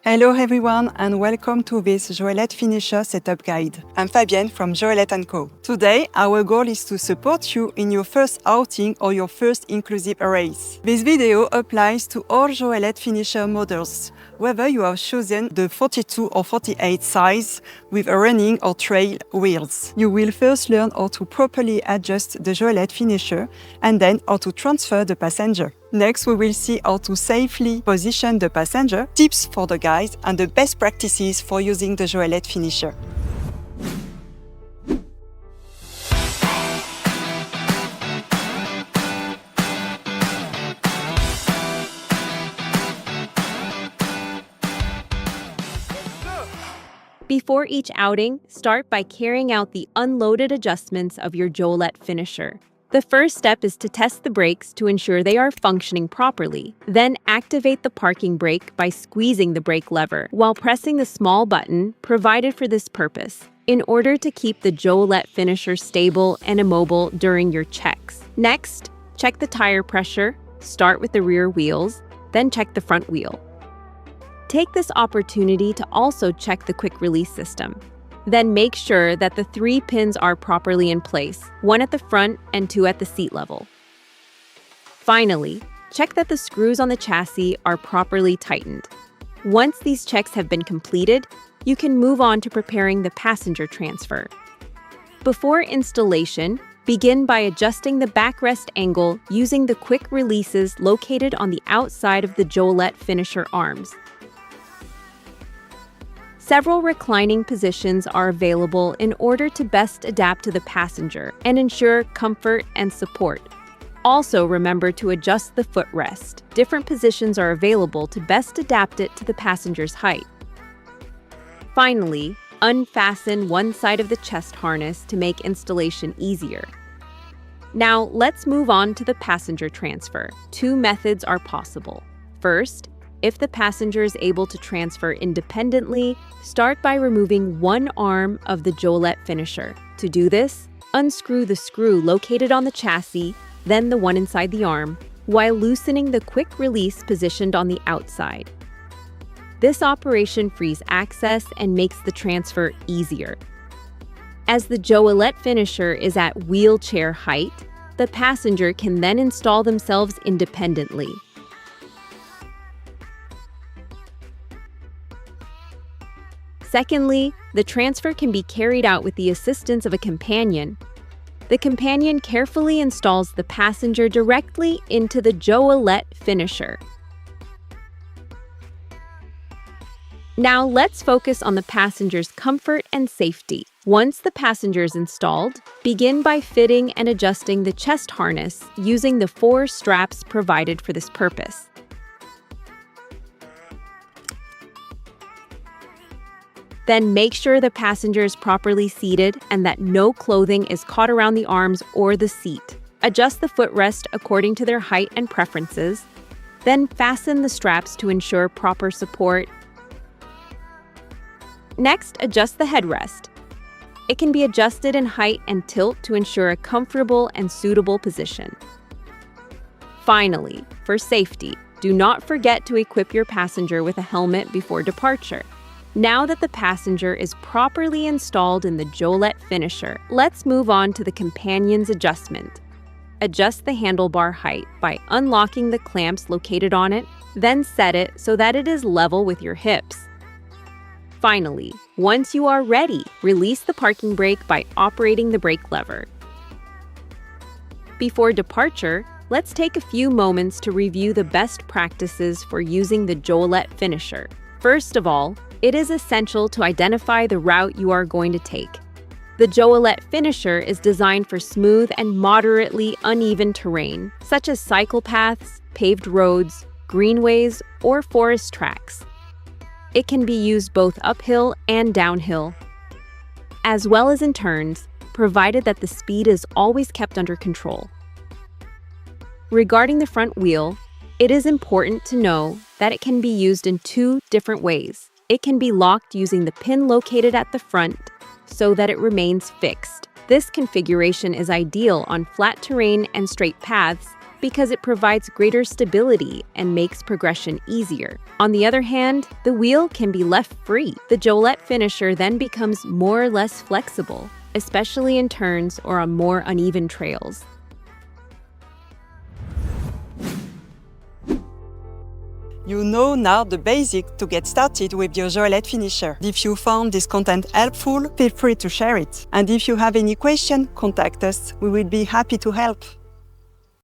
Hello everyone and welcome to this Joëlette Finisher setup guide. I'm Fabienne from Joëlette & Co. Today, our goal is to support you in your first outing or your first inclusive race. This video applies to all Joëlette Finisher models, whether you have chosen the 42 or 48 size with a running or trail wheels. You will first learn how to properly adjust the Joëlette Finisher and then how to transfer the passenger. Next, we will see how to safely position the passenger, tips for the guys, and the best practices for using the Joëlette Finisher. Before each outing, start by carrying out the unloaded adjustments of your Joëlette Finisher. The first step is to test the brakes to ensure they are functioning properly. Then activate the parking brake by squeezing the brake lever while pressing the small button provided for this purpose in order to keep the Joëlette Finisher stable and immobile during your checks. Next, check the tire pressure, start with the rear wheels, then check the front wheel. Take this opportunity to also check the quick release system. Then make sure that the 3 pins are properly in place, 1 at the front and 2 at the seat level. Finally, check that the screws on the chassis are properly tightened. Once these checks have been completed, you can move on to preparing the passenger transfer. Before installation, begin by adjusting the backrest angle using the quick releases located on the outside of the Joëlette Finisher arms. Several reclining positions are available in order to best adapt to the passenger and ensure comfort and support. Also, remember to adjust the footrest. Different positions are available to best adapt it to the passenger's height. Finally, unfasten one side of the chest harness to make installation easier. Now, let's move on to the passenger transfer. 2 methods are possible. First, if the passenger is able to transfer independently, start by removing one arm of the Joëlette Finisher. To do this, unscrew the screw located on the chassis, then the one inside the arm, while loosening the quick release positioned on the outside. This operation frees access and makes the transfer easier. As the Joëlette Finisher is at wheelchair height, the passenger can then install themselves independently. Secondly, the transfer can be carried out with the assistance of a companion. The companion carefully installs the passenger directly into the Joëlette Finisher. Now let's focus on the passenger's comfort and safety. Once the passenger is installed, begin by fitting and adjusting the chest harness using the 4 straps provided for this purpose. Then make sure the passenger is properly seated and that no clothing is caught around the arms or the seat. Adjust the footrest according to their height and preferences. Then fasten the straps to ensure proper support. Next, adjust the headrest. It can be adjusted in height and tilt to ensure a comfortable and suitable position. Finally, for safety, do not forget to equip your passenger with a helmet before departure. Now that the passenger is properly installed in the Joëlette Finisher, let's move on to the companion's adjustment. Adjust the handlebar height by unlocking the clamps located on it, then set it so that it is level with your hips. Finally, once you are ready, release the parking brake by operating the brake lever. Before departure, let's take a few moments to review the best practices for using the Joëlette Finisher. First of all, it is essential to identify the route you are going to take. The Joëlette Finisher is designed for smooth and moderately uneven terrain, such as cycle paths, paved roads, greenways, or forest tracks. It can be used both uphill and downhill, as well as in turns, provided that the speed is always kept under control. Regarding the front wheel, it is important to know that it can be used in 2 different ways. It can be locked using the pin located at the front so that it remains fixed. This configuration is ideal on flat terrain and straight paths because it provides greater stability and makes progression easier. On the other hand, the wheel can be left free. The Joëlette Finisher then becomes more or less flexible, especially in turns or on more uneven trails. You know now the basics to get started with your Joëlette Finisher. If you found this content helpful, feel free to share it. And if you have any question, contact us. We will be happy to help.